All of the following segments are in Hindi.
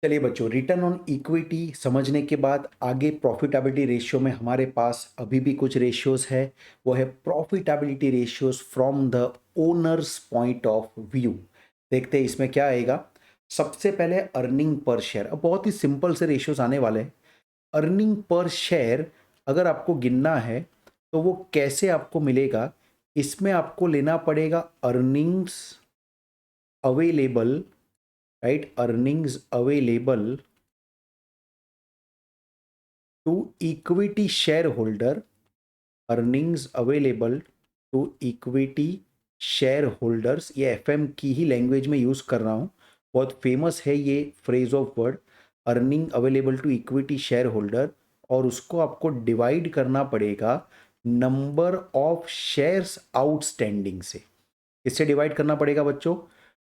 चलिए बच्चों, रिटर्न ऑन इक्विटी समझने के बाद आगे प्रॉफिटेबिलिटी रेशियो में हमारे पास अभी भी कुछ रेशियोज है। वो है profitability ratios from the owners point of view. देखते हैं इसमें क्या आएगा। सबसे पहले अर्निंग पर शेयर। अब बहुत ही सिंपल से रेशियोज आने वाले हैं। अर्निंग पर शेयर अगर आपको गिनना है तो वो कैसे आपको मिलेगा, इसमें आपको लेना पड़ेगा earnings available, right, earnings available to equity share holder, earnings available to equity shareholders. ये एफएम की ही लैंग्वेज में यूज कर रहा हूँ, बहुत फेमस है ये phrase of word, earning available to equity share holder. और उसको आपको डिवाइड करना पड़ेगा नंबर ऑफ शेयर्स आउटस्टैंडिंग से। किससे डिवाइड करना पड़ेगा बच्चों?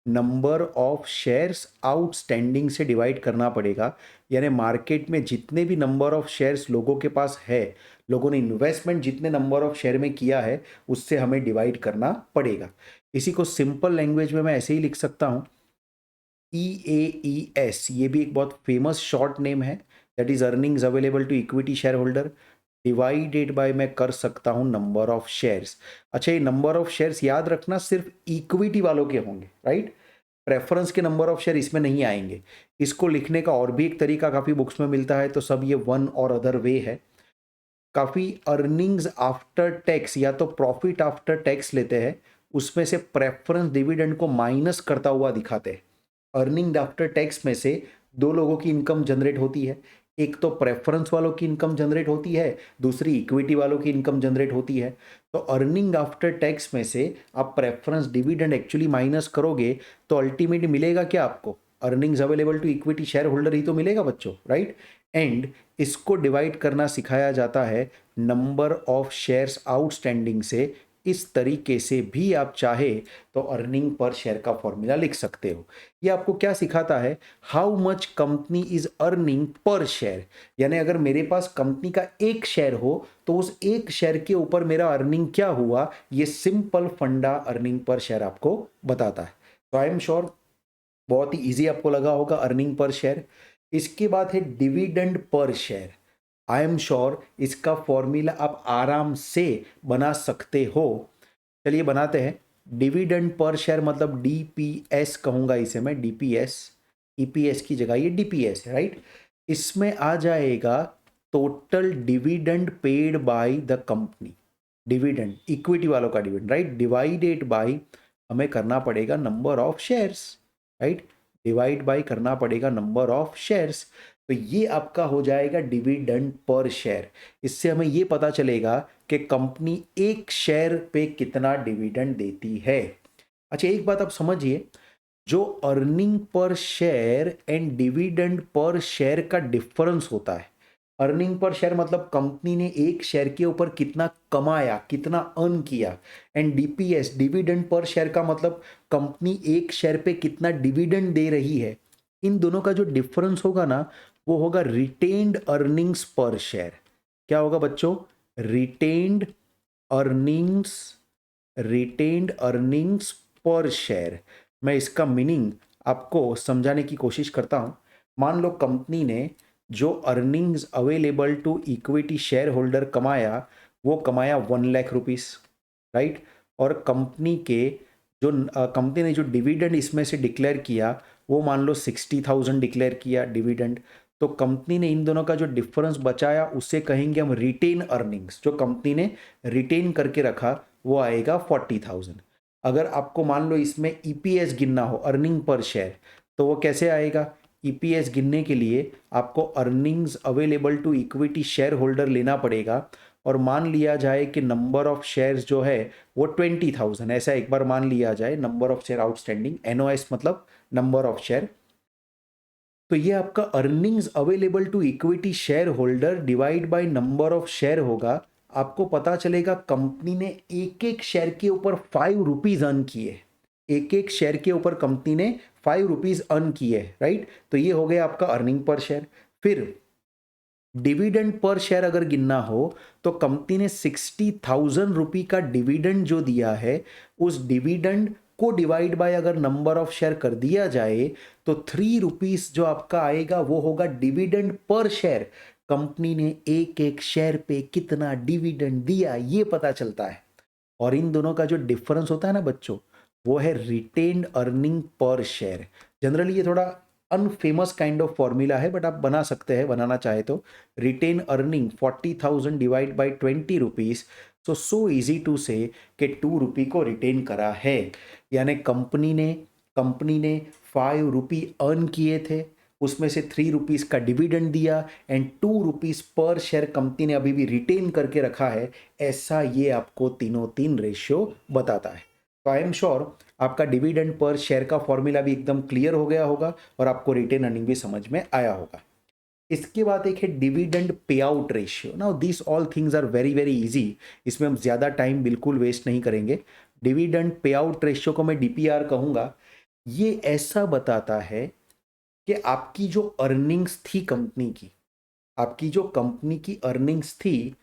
नंबर ऑफ शेयर्स आउटस्टैंडिंग से डिवाइड करना पड़ेगा। यानी मार्केट में जितने भी नंबर ऑफ शेयर्स लोगों के पास है, लोगों ने इन्वेस्टमेंट जितने नंबर ऑफ शेयर में किया है, उससे हमें डिवाइड करना पड़ेगा। इसी को सिंपल लैंग्वेज में मैं ऐसे ही लिख सकता हूँ, EAES। ये भी एक बहुत फेमस शॉर्ट नेम है, that is earnings available to equity share holder divided by, मैं कर सकता हूं नंबर ऑफ शेयर्स। अच्छा, ये नंबर ऑफ शेयर्स याद रखना सिर्फ इक्विटी वालों के होंगे, राइट। प्रेफरेंस के नंबर ऑफ शेयर इसमें नहीं आएंगे। इसको लिखने का और भी एक तरीका काफी बुक्स में मिलता है, तो सब ये वन और अदर वे है। काफी अर्निंग्स आफ्टर टैक्स या तो प्रॉफिट आफ्टर टैक्स लेते हैं, उसमें से प्रेफरेंस डिविडेंड को माइनस करता हुआ दिखाते हैं। अर्निंग आफ्टर टैक्स में से दो लोगों की इनकम जनरेट होती है, एक तो प्रेफरेंस वालों की इनकम जनरेट होती है, दूसरी इक्विटी वालों की इनकम जनरेट होती है। तो अर्निंग आफ्टर टैक्स में से आप प्रेफरेंस डिविडेंड एक्चुअली माइनस करोगे तो अल्टीमेटली मिलेगा क्या आपको? Earnings available to equity share holder ही तो मिलेगा बच्चों, राइट। एंड इसको डिवाइड करना सिखाया जाता है नंबर ऑफ शेयर्स आउटस्टैंडिंग से। इस तरीके से भी आप चाहे तो अर्निंग पर शेयर का फॉर्मूला लिख सकते हो। ये आपको क्या सिखाता है? How much company is earning per share. यानी अगर मेरे पास कंपनी का एक शेयर हो तो उस एक शेयर के ऊपर मेरा अर्निंग क्या हुआ, ये सिंपल फंडा अर्निंग पर शेयर आपको बताता है। तो आई एम श्योर बहुत ही इजी आपको लगा होगा अर्निंग पर शेयर। इसके बाद है dividend per share. I am sure इसका फॉर्मूला आप आराम से बना सकते हो। चलिए बनाते हैं। डिविडेंड पर शेयर मतलब डीपीएस कहूंगा इसे मैं, डीपीएस। ईपीएस की जगह ये डीपीएस है, राइट। इसमें आ जाएगा total dividend paid by the company, dividend equity वालों का डिविडेंड, राइट, डिवाइडेड बाय, हमें करना पड़ेगा number of shares, right, divide by करना पड़ेगा नंबर ऑफ शेयर्स। तो ये आपका हो जाएगा डिविडेंड पर शेयर। इससे हमें ये पता चलेगा कि कंपनी एक शेयर पे कितना डिविडेंड देती है। अच्छा, एक बात आप समझिए, जो earning per share and dividend per share का डिफरेंस होता है। अर्निंग पर शेयर मतलब कंपनी ने एक शेयर के ऊपर कितना कमाया, कितना अर्न किया। And DPS dividend per share का मतलब कंपनी एक शेयर पे कितना डिविडेंड दे रही है। इन दोनों का जो डिफरेंस होगा ना, वो होगा रिटेन्ड अर्निंग्स पर शेयर। क्या होगा बच्चों? रिटेन्ड अर्निंग्स, रिटेन्ड अर्निंग्स पर शेयर। मैं इसका मीनिंग आपको समझाने की कोशिश करता हूं। मान लो कंपनी ने जो earnings available to equity share holder कमाया, वो कमाया 1 लाख रुपीस, राइट। और कंपनी के जो कंपनी ने जो डिविडेंड इसमें से डिक्लेयर किया, वो मान लो 60,000 डिक्लेयर किया डिविडेंड। तो कंपनी ने इन दोनों का जो डिफरेंस बचाया उसे कहेंगे हम रिटेन अर्निंग्स। जो कंपनी ने रिटेन करके रखा वो आएगा 40,000। अगर आपको मान लो इसमें ईपीएस गिनना हो, अर्निंग पर शेयर, तो वो कैसे आएगा? ईपीएस गिनने के लिए आपको earnings available to equity share holder लेना पड़ेगा। और मान लिया जाए कि नंबर ऑफ शेयर्स जो है वो 20,000, ऐसा एक बार मान लिया जाए, number of share outstanding, NOS मतलब नंबर ऑफ शेयर। तो ये आपका earnings available to equity share holder divide by number of share होगा। आपको पता चलेगा कंपनी ने एक एक शेयर के ऊपर 5 रुपीज अर्न किए। एक एक शेयर के ऊपर कंपनी ने 5 रुपीज अर्न किए, राइट। तो ये हो गया आपका अर्निंग पर शेयर। फिर डिविडेंड पर शेयर अगर गिनना हो तो कंपनी ने 60,000 रुपी का डिविडेंड जो दिया है, उस डिविडेंड उसको डिवाइड बाय अगर नंबर ऑफ शेयर कर दिया जाए तो 3 रुपीस जो आपका आएगा वो होगा डिविडेंड पर शेयर। कंपनी ने एक एक शेयर पे कितना डिविडेंड दिया ये पता चलता है। और इन दोनों का जो डिफरेंस होता है ना बच्चों, वो है retained earning per share. Generally ये थोड़ा अनफेमस काइंड ऑफ फॉर्मूला है, बट आप बना सकते हैं बनाना चाहे तो। Retain earning 40,000 divide by 20 rupees, so easy to say कि 2 रुपी को रिटेन करा है। यानी कंपनी ने 5 रुपी अर्न किए थे, उसमें से 3 रुपीज़ का डिविडेंड दिया एंड 2 रुपीज़ पर शेयर कंपनी ने अभी भी रिटेन करके रखा है। ऐसा ये आपको तीनों तीन रेशियो बताता है। तो आई एम श्योर आपका डिविडेंड पर शेयर का फॉर्मूला भी एकदम क्लियर हो गया होगा और आपको रिटेन अर्निंग भी समझ में आया होगा। इसके बाद एक है dividend payout ratio. Now this all things are very very easy, इसमें हम ज़्यादा टाइम बिल्कुल वेस्ट नहीं करेंगे। डिविडेंड पे आउट रेशियो को मैं डीपीआर कहूँगा। ये ऐसा बताता है कि आपकी जो अर्निंग्स थी कंपनी की, आपकी जो कंपनी की अर्निंग्स थी,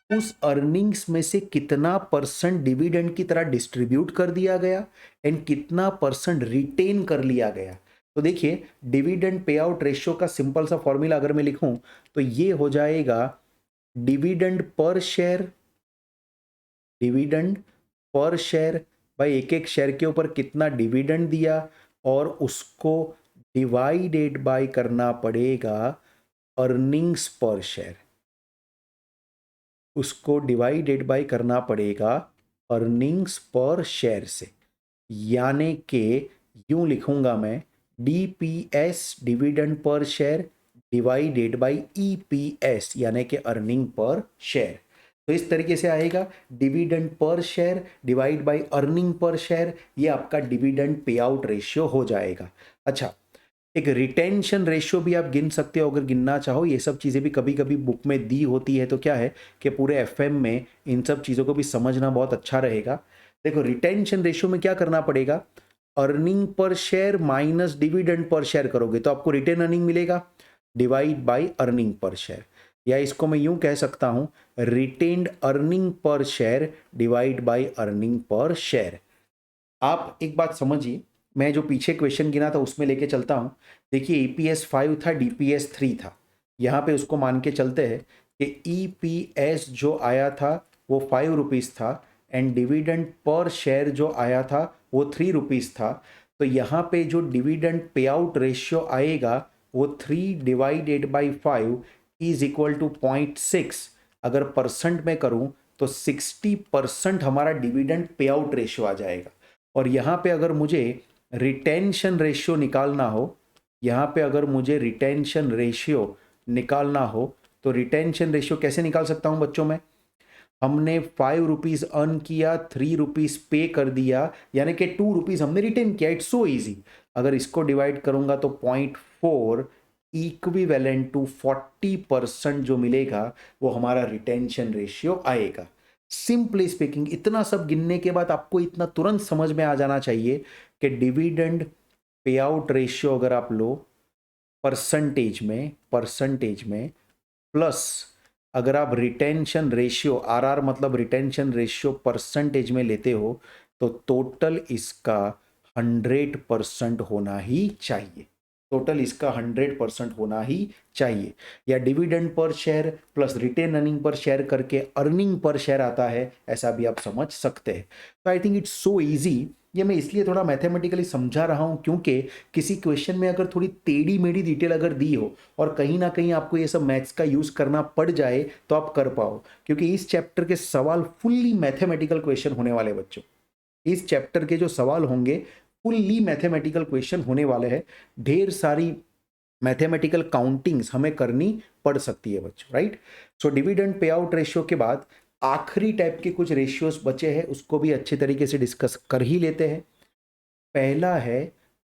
उस अर्निंग्स में से कितना परसेंट डिविडेंड की तरह डिस्ट्रीब्यूट कर दिया गया एंड कितना परसेंट रिटेन कर लिया गया। तो देखिए डिविडेंड पे आउट रेशियो का सिंपल सा फॉर्मूला अगर मैं लिखूं तो ये हो जाएगा डिविडेंड पर शेयर भाई एक एक शेयर के ऊपर कितना डिविडेंड दिया और उसको डिवाइडेड बाय करना पड़ेगा अर्निंग्स पर शेयर। उसको डिवाइडेड बाय करना पड़ेगा अर्निंग्स पर शेयर से, यानी कि यूं लिखूंगा मैं DPS dividend per share divided bye EPS यानी कि अर्निंग पर शेयर। तो इस तरीके से आएगा dividend per share divide by earning per share, ये आपका डिविडेंड पे आउट रेशियो हो जाएगा। अच्छा, एक रिटेंशन रेशियो भी आप गिन सकते हो अगर गिनना चाहो। ये सब चीज़ें भी कभी कभी बुक में दी होती है, तो क्या है कि पूरे एफएम में इन सब चीज़ों को भी समझना बहुत अच्छा रहेगा। देखो रिटेंशन रेशियो में क्या करना पड़ेगा, earning per share minus dividend per share करोगे तो आपको रिटेन अर्निंग मिलेगा, divide by earning per share. या इसको मैं यूं कह सकता हूं retained earning per share divide by earning per share. आप एक बात समझिए, मैं जो पीछे क्वेश्चन गिना था उसमें लेके चलता हूँ। देखिए ईपीएस 5 था, डीपीएस 3 था। यहाँ पे उसको मान के चलते हैं कि ईपीएस जो आया था वो 5 रुपीज़ था एंड डिविडेंड पर शेयर जो आया था वो 3 रुपीज़ था। तो यहाँ पे जो डिविडेंड पे आउट रेशियो आएगा वो 3 divided by 5 is equal to 0.6। अगर परसेंट में करूँ तो 60% हमारा डिविडेंड पे आउट रेशियो आ जाएगा। और यहाँ पे अगर मुझे रिटेंशन रेशियो निकालना हो, यहाँ पे अगर मुझे रिटेंशन रेशियो निकालना हो तो रिटेंशन रेशियो कैसे निकाल सकता हूँ बच्चों में, हमने 5 रुपीज़ अर्न किया, 3 रुपीज़ पे कर दिया, यानी कि 2 रुपीज़ हमने रिटेन किया। It's so easy. अगर इसको डिवाइड करूँगा तो 0.4 इक्विवेलेंट टू 40% जो मिलेगा वो हमारा रिटेंशन रेशियो आएगा। सिंपली स्पीकिंग इतना सब गिनने के बाद आपको इतना तुरंत समझ में आ जाना चाहिए कि डिविडेंड पे आउट रेशियो अगर आप लो परसेंटेज में प्लस अगर आप रिटेंशन रेशियो आरआर मतलब रिटेंशन रेशियो परसेंटेज में लेते हो तो टोटल इसका 100% होना ही चाहिए। टोटल इसका 100% होना ही चाहिए। या dividend per share plus retain earning per share करके अर्निंग पर शेयर आता है, ऐसा भी आप समझ सकते हैं। तो I think it's so easy. ये मैं इसलिए थोड़ा मैथमेटिकली समझा रहा हूँ क्योंकि किसी क्वेश्चन में अगर थोड़ी टेढ़ी मेढ़ी डिटेल अगर दी हो और कहीं ना कहीं आपको ये सब मैथ्स का यूज़ करना पड़ जाए तो आप कर पाओ, क्योंकि इस चैप्टर के सवाल फुल्ली मैथमेटिकल क्वेश्चन होने वाले बच्चों। इस चैप्टर के जो सवाल होंगे फुल्ली मैथमेटिकल क्वेश्चन होने वाले हैं। ढेर सारी मैथमेटिकल काउंटिंग्स हमें करनी पड़ सकती है बच्चों, right. So dividend payout ratio के बाद आखिरी टाइप के कुछ रेशियोज बचे हैं, उसको भी अच्छे तरीके से डिस्कस कर ही लेते हैं। पहला है,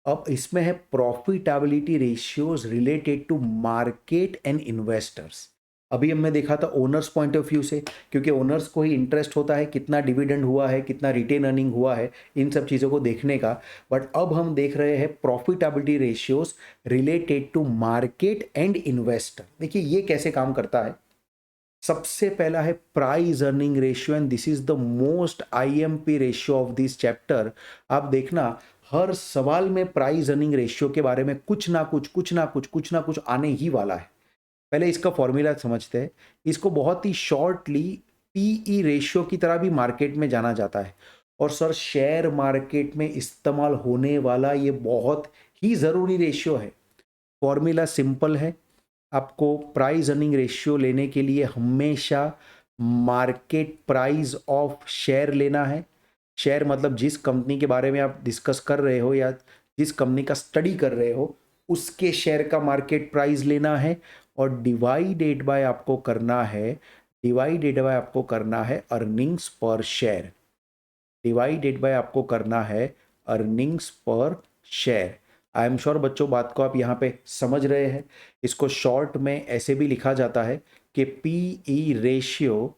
अब इसमें है profitability ratios related to market and investors. अभी हमने देखा था ओनर्स पॉइंट ऑफ व्यू से, क्योंकि ओनर्स को ही इंटरेस्ट होता है कितना डिविडेंड हुआ है, कितना रिटेन अर्निंग हुआ है, इन सब चीज़ों को देखने का। बट अब हम देख रहे हैं profitability ratios related to market and investor. देखिए ये कैसे काम करता है। सबसे पहला है price earning ratio and this is the most IMP ratio of this chapter. आप देखना हर सवाल में प्राइस अर्निंग रेशियो के बारे में कुछ ना कुछ आने ही वाला है। पहले इसका फॉर्मूला समझते हैं। इसको बहुत ही शॉर्टली पीई रेशियो की तरह भी मार्केट में जाना जाता है और सर शेयर मार्केट में इस्तेमाल होने वाला ये बहुत ही ज़रूरी रेशियो है। फॉर्मूला सिंपल है, आपको प्राइस अर्निंग रेशियो लेने के लिए हमेशा मार्केट प्राइस ऑफ शेयर लेना है। शेयर मतलब जिस कंपनी के बारे में आप डिस्कस कर रहे हो या जिस कंपनी का स्टडी कर रहे हो उसके शेयर का मार्केट प्राइस लेना है और डिवाइडेड बाय आपको करना है अर्निंग्स पर शेयर। डिवाइडेड बाय आपको करना है अर्निंग्स पर शेयर। आई एम श्योर बच्चों बात को आप यहाँ पे समझ रहे हैं। इसको शॉर्ट में ऐसे भी लिखा जाता है कि PE ratio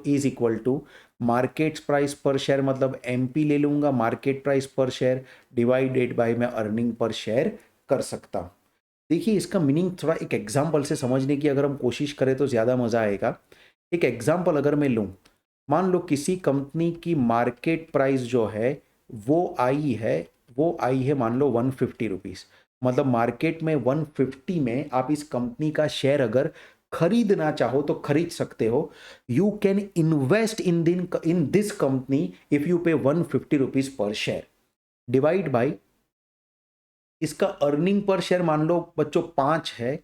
is equal to market price per share, मतलब एमपी ले लूंगा market price per share divided by मैं अर्निंग पर शेयर कर सकता हूँ। देखिए इसका मीनिंग थोड़ा एक एग्जाम्पल से समझने की अगर हम कोशिश करें तो ज़्यादा मज़ा आएगा। एक एग्जाम्पल अगर मैं लूँ, मान लो किसी कंपनी की मार्केट प्राइस जो है वो आई है मान लो 150 रुपीज़, मतलब मार्केट में 150 में आप इस कंपनी का शेयर अगर खरीदना चाहो तो खरीद सकते हो। You can invest in this company if you पे 150 रुपीज़ पर शेयर डिवाइड बाई इसका अर्निंग पर शेयर मान लो बच्चों 5 है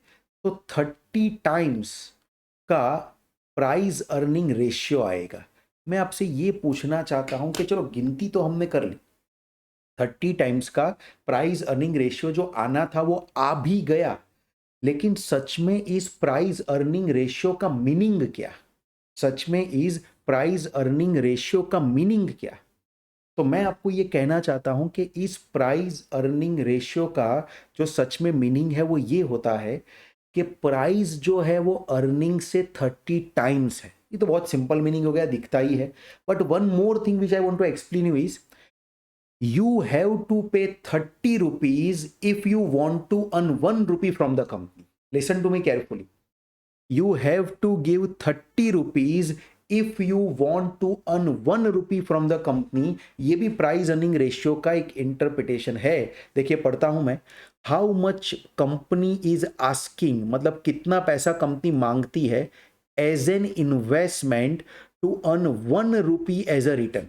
तो 30 टाइम्स का प्राइस अर्निंग रेशियो आएगा। मैं आपसे ये पूछना चाहता हूं कि चलो गिनती तो हमने कर ली, 30 टाइम्स का प्राइस अर्निंग रेशियो जो आना था वो आ भी गया, लेकिन सच में इस प्राइस अर्निंग रेशियो का मीनिंग क्या? सच में इस प्राइस अर्निंग रेशियो का मीनिंग क्या? तो मैं आपको ये कहना चाहता हूं कि इस प्राइस अर्निंग रेशियो का जो सच में मीनिंग है वो ये होता है कि प्राइस जो है वो अर्निंग से 30 टाइम्स है। ये तो बहुत सिंपल मीनिंग हो गया, दिखता ही है। But one more thing which I want to explain you is you have to pay 30 rupees if you want to earn 1 rupee from the company. Listen to me carefully. You have to give 30 rupees if you want to earn 1 rupee from the company. ये भी प्राइस अर्निंग रेशियो का एक इंटरप्रिटेशन है। देखिए पढ़ता हूं मैं, how much company is asking, मतलब कितना पैसा कंपनी मांगती है as an investment to earn 1 rupee as a return,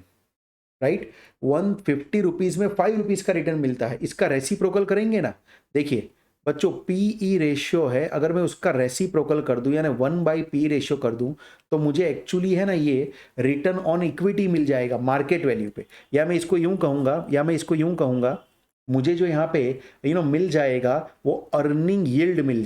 right. 150 rupees में 5 रुपीज का रिटर्न मिलता है, इसका रेसिप्रोकल करेंगे ना। देखिए बच्चों पीई रेशियो है, अगर मैं उसका रेसिप्रोकल कर दूं यानी 1/p रेशियो कर दूं तो मुझे एक्चुअली है ना ये रिटर्न ऑन इक्विटी मिल जाएगा मार्केट वैल्यू पे। या मैं इसको यूं कहूंगा मुझे जो यहाँ पे मिल जाएगा वो अर्निंग यील्ड मिल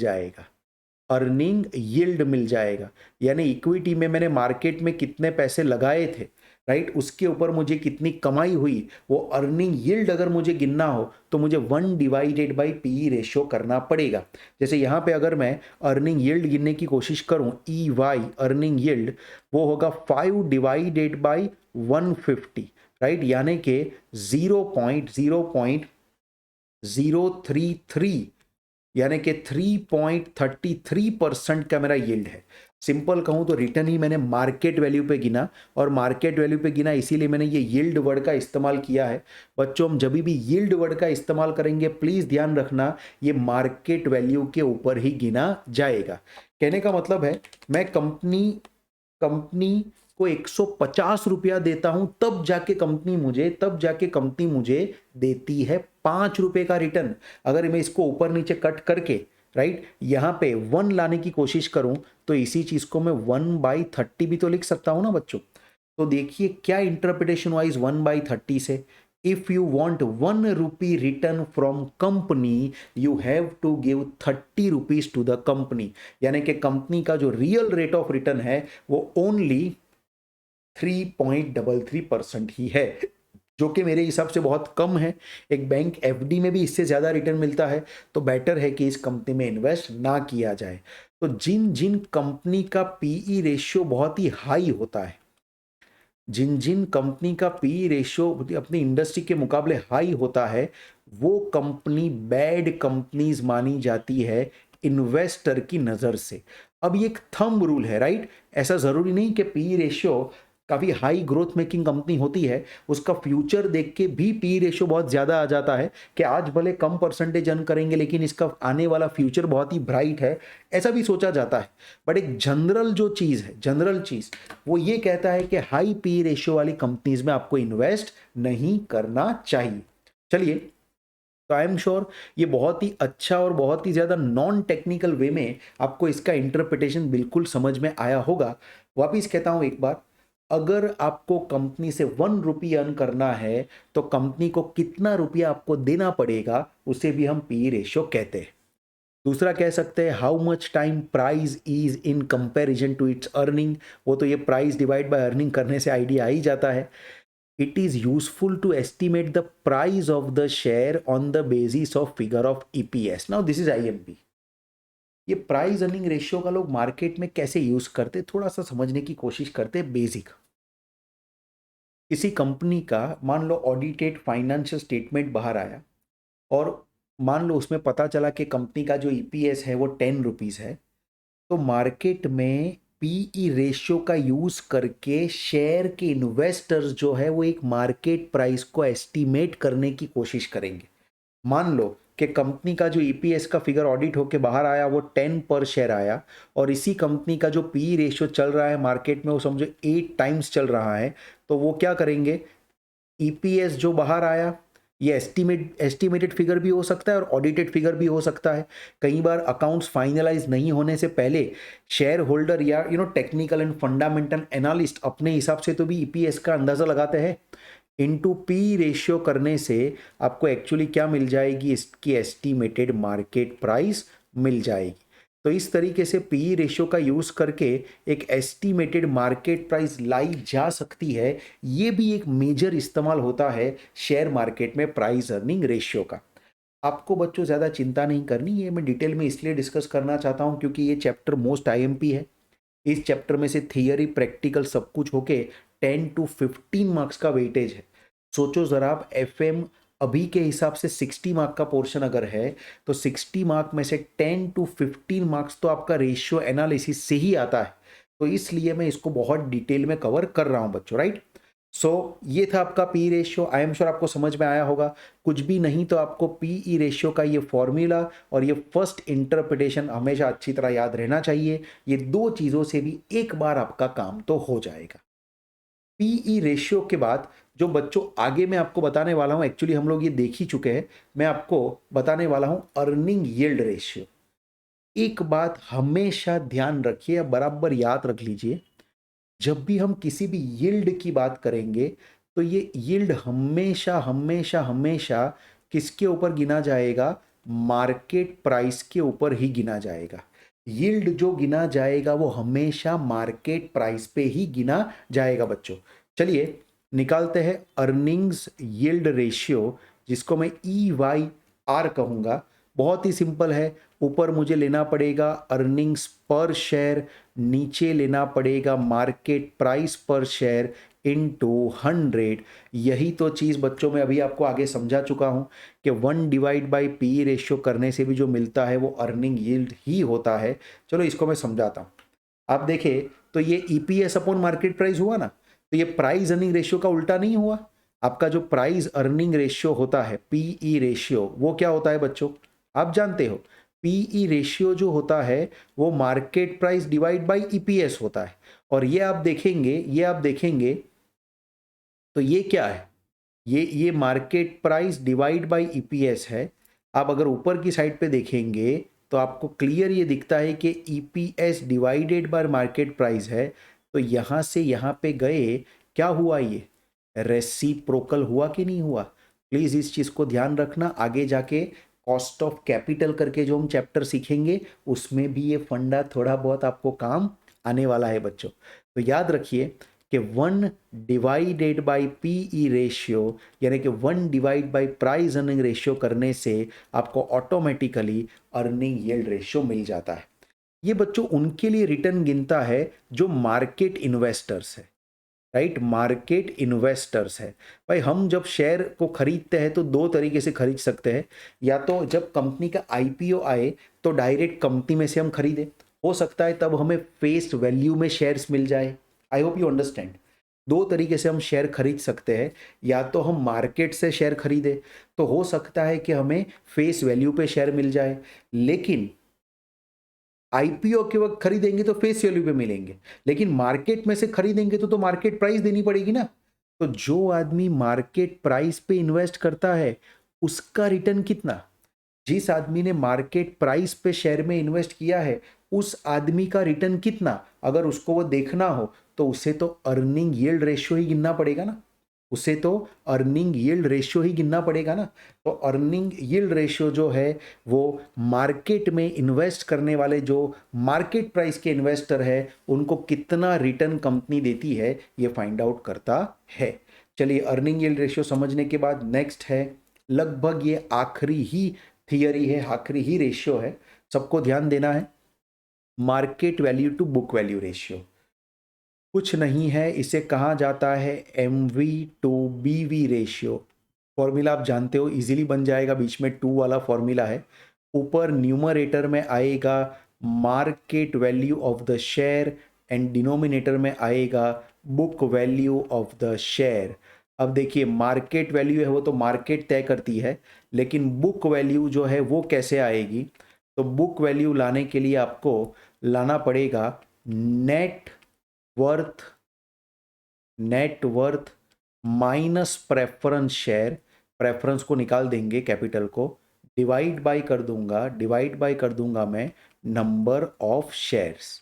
जाएगा। यानी इक्विटी में मैंने मार्केट में कितने पैसे लगाए थे, राइट, उसके ऊपर मुझे कितनी कमाई हुई, वो अर्निंग यील्ड अगर मुझे गिनना हो तो मुझे 1/पीई रेशियो करना पड़ेगा। जैसे यहाँ पे अगर मैं अर्निंग यील्ड गिनने की कोशिश करूँ, EY अर्निंग यील्ड वो होगा 5/150, राइट, यानी कि 0.033, यानी कि 3.33% का मेरा यील्ड है। सिंपल कहूं तो रिटर्न ही मैंने मार्केट वैल्यू पे गिना, और मार्केट वैल्यू पे गिना इसीलिए मैंने ये यील्ड वर्ड का इस्तेमाल किया है। बच्चों हम जब भी यील्ड वर्ड का इस्तेमाल करेंगे प्लीज ध्यान रखना ये मार्केट वैल्यू के ऊपर ही गिना जाएगा। कहने का मतलब है मैं कंपनी को 150 रुपया देता हूं तब जाके कंपनी मुझे देती है 5 रुपए का रिटर्न। अगर मैं इसको ऊपर नीचे कट करके, राइट, यहां पे 1 लाने की कोशिश करूं तो इसी चीज को मैं 1/30 भी तो लिख सकता हूं ना बच्चों। तो देखिए क्या इंटरप्रिटेशन वाइज 1/30 से, if you want 1 rupee return from company you have to give 30 rupees to the company. यानी कि कंपनी का जो रियल रेट ऑफ रिटर्न है वो ओनली 3.33% ही है, जो कि मेरे हिसाब से बहुत कम है। एक बैंक एफडी में भी इससे ज़्यादा रिटर्न मिलता है, तो बेटर है कि इस कंपनी में इन्वेस्ट ना किया जाए। तो जिन जिन कंपनी का पीई रेशियो बहुत ही हाई होता है, जिन कंपनी का पीई रेशियो अपनी इंडस्ट्री के मुकाबले हाई होता है, वो कंपनी बैड कंपनीज मानी जाती है इन्वेस्टर की नज़र से। अब ये एक थंब रूल है, राइट? ऐसा ज़रूरी नहीं कि पी रेशियो काफ़ी हाई ग्रोथ मेकिंग कंपनी होती है, उसका फ्यूचर देख के भी पी रेशियो बहुत ज़्यादा आ जाता है कि आज भले कम परसेंटेज अर्न करेंगे लेकिन इसका आने वाला फ्यूचर बहुत ही ब्राइट है, ऐसा भी सोचा जाता है। बट एक जनरल जो चीज़ है, जनरल चीज़, वो ये कहता है कि हाई पी रेशियो वाली कंपनीज में आपको इन्वेस्ट नहीं करना चाहिए। चलिए, तो आई एम श्योर ये बहुत ही अच्छा और बहुत ही ज़्यादा नॉन टेक्निकल वे में आपको इसका इंटरप्रिटेशन बिल्कुल समझ में आया होगा। वापिस कहता हूँ एक बार, अगर आपको कंपनी से 1 रुपी अर्न करना है तो कंपनी को कितना रुपया आपको देना पड़ेगा, उसे भी हम पी रेशियो कहते हैं। दूसरा कह सकते हैं how much time price is in comparison to its earning, वो तो ये प्राइस डिवाइड बाय अर्निंग करने से आइडिया आ ही जाता है। It is useful to estimate the price of the share on the basis of figure of EPS. Now this is IMP. ये प्राइस अर्निंग रेशियो का लोग मार्केट में कैसे यूज करते, थोड़ा सा समझने की कोशिश करते हैं। बेसिक, किसी कंपनी का मान लो ऑडिटेड फाइनेंशियल स्टेटमेंट बाहर आया और मान लो उसमें पता चला कि कंपनी का जो ईपीएस है वो 10 रुपीज़ है, तो मार्केट में पीई रेशियो का यूज करके शेयर के इन्वेस्टर्स जो है वो एक मार्केट प्राइस को एस्टीमेट करने की कोशिश करेंगे। मान लो कि कंपनी का जो ईपीएस का फिगर ऑडिट होके बाहर आया वो 10 पर शेयर आया और इसी कंपनी का जो पी रेशियो चल रहा है मार्केट में वो समझो 8 टाइम्स चल रहा है, तो वो क्या करेंगे, ईपीएस जो बाहर आया ये एस्टिमेटेड फिगर भी हो सकता है और ऑडिटेड फिगर भी हो सकता है। कई बार अकाउंट्स फाइनलाइज नहीं होने से पहले शेयर होल्डर या टेक्निकल एंड फंडामेंटल एनालिस्ट अपने हिसाब से तो भी ईपीएस का अंदाजा लगाते हैं। इनटू पी रेशियो करने से आपको एक्चुअली क्या मिल जाएगी, इसकी एस्टिमेटेड मार्केट प्राइस मिल जाएगी। तो इस तरीके से पी रेशियो का यूज करके एक एस्टिमेटेड मार्केट प्राइस लाई जा सकती है। ये भी एक मेजर इस्तेमाल होता है शेयर मार्केट में प्राइस अर्निंग रेशियो का। आपको बच्चों ज़्यादा चिंता नहीं करनी, ये मैं डिटेल में इसलिए डिस्कस करना चाहता हूँ क्योंकि ये चैप्टर मोस्ट आईएमपी है। इस चैप्टर में से थियरी प्रैक्टिकल सब कुछ होके 10 to 15 मार्क्स का वेटेज है। सोचो ज़रा, आप एफएम अभी के हिसाब से 60 मार्क का पोर्शन अगर है तो 60 मार्क में से 10 to 15 मार्क्स तो आपका रेशियो एनालिसिस से ही आता है। तो इसलिए मैं इसको बहुत डिटेल में कवर कर रहा हूँ बच्चों, राइट? सो ये था आपका P ratio. I am sure आपको समझ में आया होगा। कुछ भी नहीं तो आपको पीई रेशियो का ये फॉर्मूला और ये फर्स्ट इंटरप्रिटेशन हमेशा अच्छी तरह याद रहना चाहिए। ये दो चीज़ों से भी एक बार आपका काम तो हो जाएगा। पीई रेशियो के बाद जो बच्चों आगे मैं आपको बताने वाला हूँ, एक्चुअली हम लोग ये देख ही चुके हैं, मैं आपको बताने वाला हूँ अर्निंग यील्ड रेशियो। एक बात हमेशा ध्यान रखिए, बराबर याद रख लीजिए, जब भी हम किसी भी यील्ड की बात करेंगे तो ये यील्ड हमेशा हमेशा हमेशा किसके ऊपर गिना जाएगा, मार्केट प्राइस के ऊपर ही गिना जाएगा। यील्ड जो गिना जाएगा वो हमेशा मार्केट प्राइस पे ही गिना जाएगा बच्चों। चलिए निकालते हैं अर्निंग्स यील्ड रेशियो, जिसको मैं EYR कहूँगा। बहुत ही सिंपल है, ऊपर मुझे लेना पड़ेगा अर्निंग्स पर शेयर, नीचे लेना पड़ेगा market price per share into 100। यही तो चीज़ बच्चों में अभी आपको आगे समझा चुका हूँ कि 1 डिवाइड बाई पी रेशियो करने से भी जो मिलता है वो अर्निंग यील्ड ही होता है। चलो इसको मैं समझाता हूँ। आप देखें तो ये ईपीएस अपॉन मार्केट प्राइस हुआ ना, तो ये प्राइस अर्निंग रेशियो का उल्टा नहीं हुआ। आपका जो प्राइस अर्निंग रेशियो होता है पीई रेशियो, वो क्या होता है बच्चों, आप जानते हो। पीई रेशियो जो होता है वो market price divide by EPS होता है। और ये आप देखेंगे तो ये क्या है, ये market price divide by EPS है। आप अगर ऊपर की साइड पे देखेंगे तो आपको क्लियर ये दिखता है कि EPS divided by market price है। तो यहाँ से यहाँ पे गए, क्या हुआ, ये रेसिप्रोकल हुआ कि नहीं हुआ। प्लीज़ इस चीज़ को ध्यान रखना, आगे जाके कॉस्ट ऑफ कैपिटल करके जो हम चैप्टर सीखेंगे उसमें भी ये फंडा थोड़ा बहुत आपको काम आने वाला है बच्चों। तो याद रखिए कि 1 डिवाइडेड बाई पीई रेशियो यानी कि 1 divide by price earning ratio करने से आपको ऑटोमेटिकली अर्निंग यील्ड रेशियो मिल जाता है। ये बच्चों उनके लिए रिटर्न गिनता है जो मार्केट इन्वेस्टर्स है, राइट, मार्केट इन्वेस्टर्स है। भाई हम जब शेयर को खरीदते हैं तो दो तरीके से खरीद सकते हैं, या तो जब कंपनी का आईपीओ आए तो डायरेक्ट कंपनी में से हम खरीदें, हो सकता है तब हमें फेस वैल्यू में शेयर्स मिल जाए। I hope you understand. दो तरीके से हम शेयर खरीद सकते हैं, या तो हम मार्केट से शेयर खरीदें तो हो सकता है कि हमें फेस वैल्यू पे शेयर मिल जाए, लेकिन आईपीओ के वक्त खरीदेंगे तो फेस वैल्यू पे मिलेंगे, लेकिन मार्केट में से खरीदेंगे तो मार्केट प्राइस देनी पड़ेगी ना। तो जो आदमी मार्केट प्राइस पे इन्वेस्ट करता है उसका रिटर्न कितना, जिस आदमी ने मार्केट प्राइस पे शेयर में इन्वेस्ट किया है उस आदमी का रिटर्न कितना, अगर उसको वो देखना हो तो उसे तो अर्निंग यील्ड रेशियो ही गिनना पड़ेगा ना, उसे तो अर्निंग यील्ड रेशियो ही गिनना पड़ेगा ना। तो अर्निंग यील्ड रेशियो जो है वो मार्केट में इन्वेस्ट करने वाले जो मार्केट प्राइस के इन्वेस्टर है उनको कितना रिटर्न कंपनी देती है ये फाइंड आउट करता है। चलिए, अर्निंग यील्ड रेशियो समझने के बाद नेक्स्ट है, लगभग ये आखिरी ही थियरी है, आखिरी ही रेशियो है, सबको ध्यान देना है, market value to book value ratio. कुछ नहीं है, इसे कहा जाता है MV to BV ratio. Formula आप जानते हो, इजीली बन जाएगा, बीच में 2 वाला फॉर्मूला है, ऊपर न्यूमरेटर में आएगा market value of the share and denominator में आएगा book value of the share. अब देखिए, मार्केट वैल्यू है वो तो मार्केट तय करती है, लेकिन बुक वैल्यू जो है वो कैसे आएगी, तो बुक वैल्यू लाने के लिए आपको लाना पड़ेगा net worth, net worth minus preference share, preference को निकाल देंगे कैपिटल को, डिवाइड बाय कर दूंगा, डिवाइड बाय कर दूंगा मैं number of shares,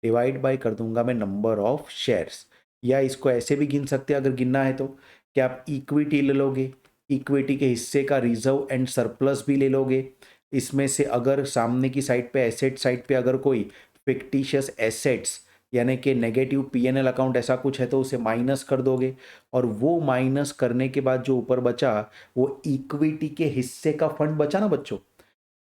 divide by कर दूंगा मैं नंबर ऑफ शेयर्स। या इसको ऐसे भी गिन सकते हैं अगर गिनना है तो, क्या आप इक्विटी ले लोगे, इक्विटी के हिस्से का रिजर्व एंड सरप्लस भी ले लोगे, इसमें से अगर सामने की साइड पे एसेट साइड पे अगर कोई फिक्टिशियस एसेट्स यानी कि नेगेटिव पीएनएल अकाउंट ऐसा कुछ है तो उसे माइनस कर दोगे, और वो माइनस करने के बाद जो ऊपर बचा वो इक्विटी के हिस्से का फंड बचा ना बच्चों,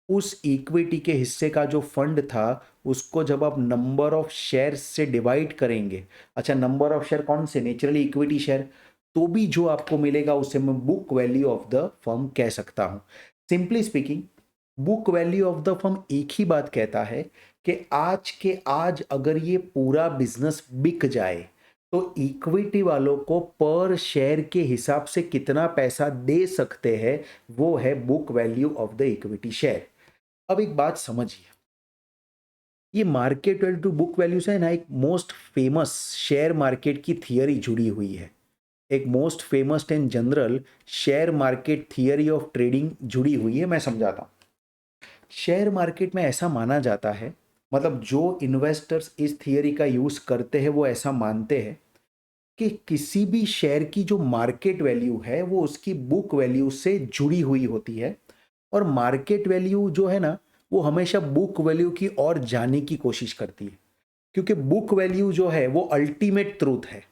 उस इक्विटी के हिस्से का जो फंड था उसको जब आप नंबर ऑफ शेयर से डिवाइड करेंगे, अच्छा नंबर ऑफ शेयर कौन से, नेचुरली इक्विटी शेयर, तो भी जो आपको मिलेगा उसे मैं book value of the firm कह सकता हूं। Simply speaking, book value of the firm एक ही बात कहता है कि आज के आज अगर ये पूरा बिजनेस बिक जाए तो इक्विटी वालों को पर शेयर के हिसाब से कितना पैसा दे सकते हैं, वो है book value of the equity share. अब एक बात समझिए, ये market value to book value से है ना एक मोस्ट फेमस शेयर मार्केट की थियरी जुड़ी हुई है, एक most famous and general share market theory of trading जुड़ी हुई है। मैं समझाता हूँ। शेयर मार्केट में ऐसा माना जाता है, मतलब जो इन्वेस्टर्स इस थियरी का यूज करते हैं वो ऐसा मानते हैं कि किसी भी शेयर की जो मार्केट वैल्यू है वो उसकी बुक वैल्यू से जुड़ी हुई होती है, और मार्केट वैल्यू जो है ना वो हमेशा बुक वैल्यू की ओर जाने की कोशिश करती है, क्योंकि बुक वैल्यू जो है वो अल्टीमेट ट्रूथ है,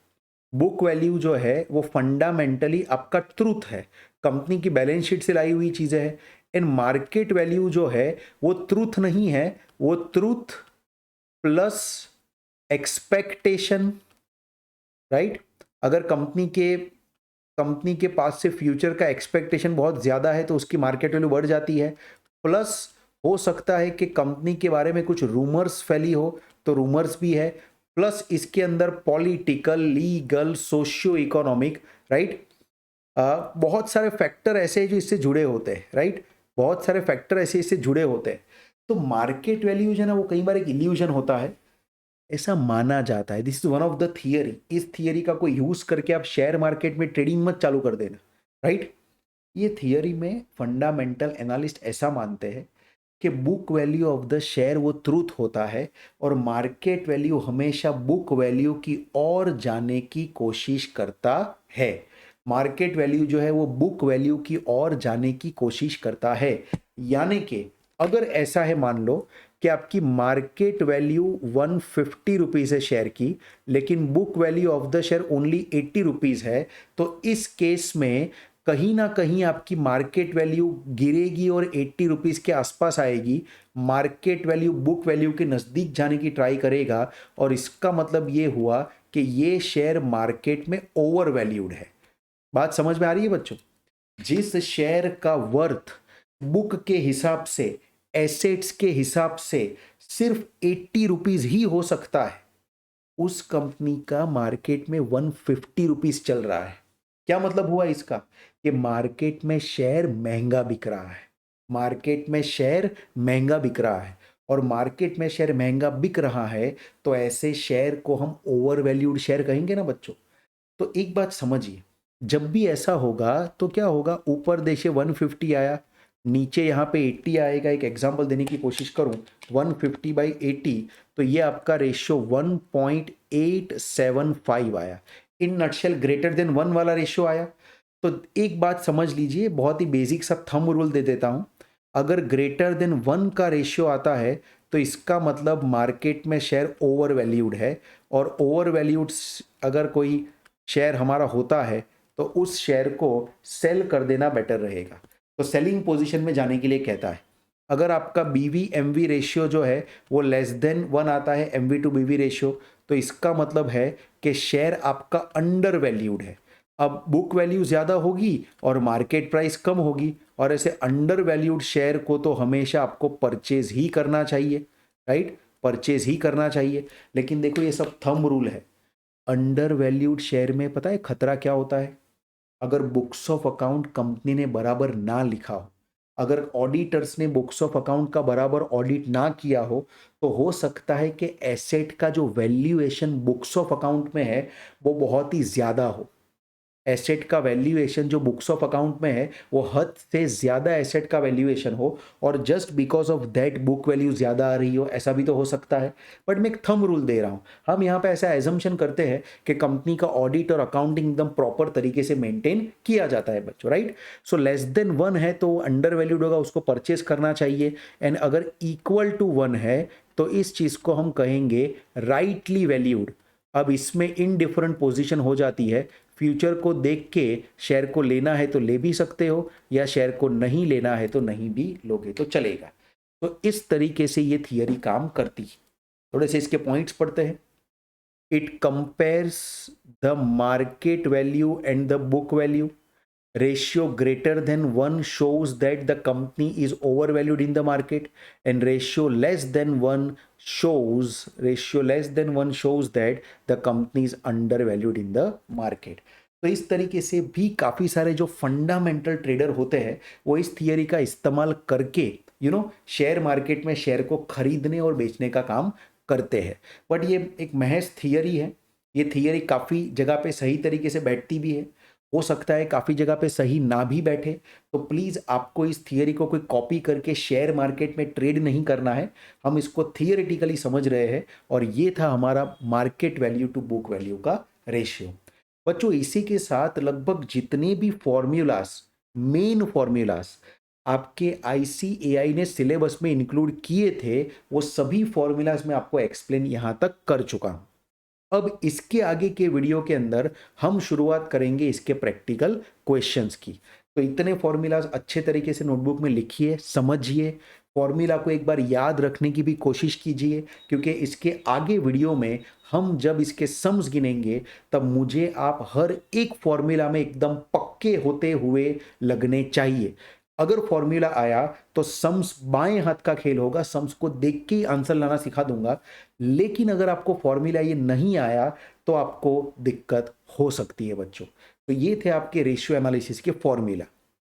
बुक वैल्यू जो है वो फंडामेंटली आपका ट्रूथ है, कंपनी की बैलेंस शीट से लाई हुई चीजें है। एंड मार्केट वैल्यू जो है वो ट्रूथ नहीं है, वो ट्रूथ प्लस एक्सपेक्टेशन, राइट। अगर कंपनी के पास से फ्यूचर का एक्सपेक्टेशन बहुत ज़्यादा है तो उसकी मार्केट वैल्यू बढ़ जाती है, प्लस हो सकता है कि कंपनी के बारे में कुछ रूमर्स फैली हो तो रूमर्स भी है, प्लस इसके अंदर political, legal, socio economic, right, बहुत सारे फैक्टर ऐसे हैं जो इससे जुड़े होते हैं, राइट, बहुत सारे फैक्टर ऐसे इससे जुड़े होते हैं। तो मार्केट वैल्यू जो है ना वो कई बार एक इल्यूजन होता है, ऐसा माना जाता है। This is one of the theory, इस थियरी का कोई यूज करके आप शेयर मार्केट में ट्रेडिंग मत चालू कर देना, राइट। ये थियरी में फंडामेंटल एनालिस्ट ऐसा मानते हैं कि book value of the share वो ट्रूथ होता है, और मार्केट वैल्यू हमेशा बुक वैल्यू की ओर जाने की कोशिश करता है, मार्केट वैल्यू जो है वो बुक वैल्यू की ओर जाने की कोशिश करता है। यानी कि अगर ऐसा है, मान लो कि आपकी मार्केट वैल्यू 150 रुपीज़ है शेयर की, लेकिन book value of the share only 80 rupees है, तो इस केस में कहीं ना कहीं आपकी मार्केट वैल्यू गिरेगी और 80 रुपीज़ के आसपास आएगी, मार्केट वैल्यू बुक वैल्यू के नज़दीक जाने की ट्राई करेगा, और इसका मतलब ये हुआ कि ये शेयर मार्केट में ओवर वैल्यूड है। बात समझ में आ रही है बच्चों? जिस शेयर का वर्थ बुक के हिसाब से, एसेट्स के हिसाब से सिर्फ 80 रुपीज ही हो सकता है, उस कंपनी का मार्केट में 150 रुपीज चल रहा है। क्या मतलब हुआ इसका? कि मार्केट में शेयर महंगा बिक रहा है, मार्केट में शेयर महंगा बिक रहा है, और मार्केट में शेयर महंगा बिक रहा है तो ऐसे शेयर को हम ओवर वैल्यूड शेयर कहेंगे ना बच्चों। तो एक बात समझिए, जब भी ऐसा होगा तो क्या होगा, ऊपर देखे 150 आया, नीचे यहाँ पे 80 आएगा। एक एग्जांपल देने की कोशिश करूँ, 150/80, तो ये आपका रेशियो 1.875 आया। इन नटशेल ग्रेटर देन 1 वाला रेशियो आया। तो एक बात समझ लीजिए, बहुत ही बेसिक सा थंब रूल दे देता हूँ, अगर ग्रेटर देन 1 का रेशियो आता है तो इसका मतलब मार्केट में शेयर ओवर वैल्यूड है, और ओवर वैल्यूड अगर कोई शेयर हमारा होता है तो उस शेयर को सेल कर देना बेटर रहेगा। तो सेलिंग पोजीशन में जाने के लिए कहता है, अगर आपका बीवी एमवी रेशियो जो है वो लेस देन 1 आता है, एमवी टू बीवी रेशियो, तो इसका मतलब है कि शेयर आपका अंडर वैल्यूड है। अब बुक वैल्यू ज़्यादा होगी और मार्केट प्राइस कम होगी, और ऐसे अंडर वैल्यूड शेयर को तो हमेशा आपको परचेज ही करना चाहिए, राइट? परचेज ही करना चाहिए। लेकिन देखो ये सब थंब रूल है। अंडर वैल्यूड शेयर में पता है खतरा क्या होता है? अगर बुक्स ऑफ अकाउंट कंपनी ने बराबर ना लिखा हो, अगर ऑडिटर्स ने बुक्स ऑफ अकाउंट का बराबर ऑडिट ना किया हो, तो हो सकता है कि एसेट का जो वैल्यूएशन बुक्स ऑफ अकाउंट में है वो बहुत ही ज़्यादा हो। एसेट का वैल्यूएशन जो बुक्स ऑफ अकाउंट में है वो हद से ज़्यादा एसेट का वैल्यूएशन हो, और just because of that book value ज़्यादा आ रही हो, ऐसा भी तो हो सकता है। बट मैं एक थंब रूल दे रहा हूँ, हम यहाँ पे ऐसा एजम्पशन करते हैं कि कंपनी का ऑडिट और अकाउंटिंग एकदम प्रॉपर तरीके से मेंटेन किया जाता है बच्चों, राइट? सो लेस देन 1 है तो अंडर वैल्यूड होगा, उसको परचेज करना चाहिए। एंड अगर इक्वल टू 1 है तो इस चीज़ को हम कहेंगे राइटली वैल्यूड। अब इसमें इनडिफरेंट पोजीशन हो जाती है, फ्यूचर को देख के शेयर को लेना है तो ले भी सकते हो, या शेयर को नहीं लेना है तो नहीं भी लोगे तो चलेगा। तो इस तरीके से ये थियरी काम करती है। थोड़े से इसके पॉइंट्स पढ़ते हैं। It compares the market value and the book value. Ratio greater than 1 shows that the company is overvalued in the market, and ratio less than 1 shows that the company is undervalued in the market. तो इस तरीके से भी काफ़ी सारे जो फंडामेंटल ट्रेडर होते हैं वो इस थियरी का इस्तेमाल करके शेयर मार्केट में शेयर को खरीदने और बेचने का काम करते हैं। बट ये एक महज थियरी है, ये थियरी काफ़ी जगह पे सही तरीके से बैठती भी है, हो सकता है काफ़ी जगह पे सही ना भी बैठे। तो प्लीज़ आपको इस थियरी को कोई कॉपी करके शेयर मार्केट में ट्रेड नहीं करना है, हम इसको थियरेटिकली समझ रहे हैं, और ये था हमारा market value to book value का रेशियो। बच्चों इसी के साथ लगभग जितने भी फॉर्मूलाज, मेन फॉर्मूलाज आपके आईसीएआई ने सिलेबस में इंक्लूड किए थे, वो सभी फॉर्मूलाज में आपको एक्सप्लेन यहाँ तक कर चुका हूँ। अब इसके आगे के वीडियो के अंदर हम शुरुआत करेंगे इसके प्रैक्टिकल क्वेश्चंस की। तो इतने फॉर्मूलाज अच्छे तरीके से नोटबुक में लिखिए, समझिए, फॉर्मूला को एक बार याद रखने की भी कोशिश कीजिए, क्योंकि इसके आगे वीडियो में हम जब इसके सम्स गिनेंगे तब मुझे आप हर एक फॉर्मूला में एकदम पक्के होते हुए लगने चाहिए। अगर फॉर्मूला आया तो सम्स बाएं हाथ का खेल होगा, सम्स को देख के ही आंसर लाना सिखा दूंगा। लेकिन अगर आपको फॉर्मूला ये नहीं आया तो आपको दिक्कत हो सकती है बच्चों। तो ये थे आपके रेशियो एनालिसिस के फॉर्मूला।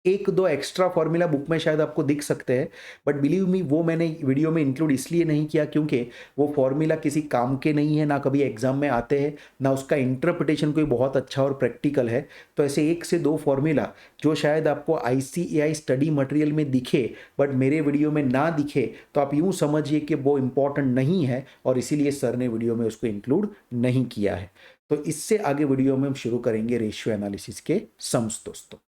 एक दो एक्स्ट्रा फॉर्मूला बुक में शायद आपको दिख सकते हैं, बट बिलीव मी वो मैंने वीडियो में इंक्लूड इसलिए नहीं किया क्योंकि वो फॉर्मूला किसी काम के नहीं है, ना कभी एग्जाम में आते हैं, ना उसका इंटरप्रिटेशन कोई बहुत अच्छा और प्रैक्टिकल है। तो ऐसे 1 से 2 फॉर्मूला जो शायद आपको आईसीएआई स्टडी मटेरियल में दिखे बट मेरे वीडियो में ना दिखे, तो आप यूँ समझिए कि वो इम्पॉर्टेंट नहीं है और इसीलिए सर ने वीडियो में उसको इंक्लूड नहीं किया है। तो इससे आगे वीडियो में हम शुरू करेंगे रेशियो एनालिसिस के सम्स दोस्तों।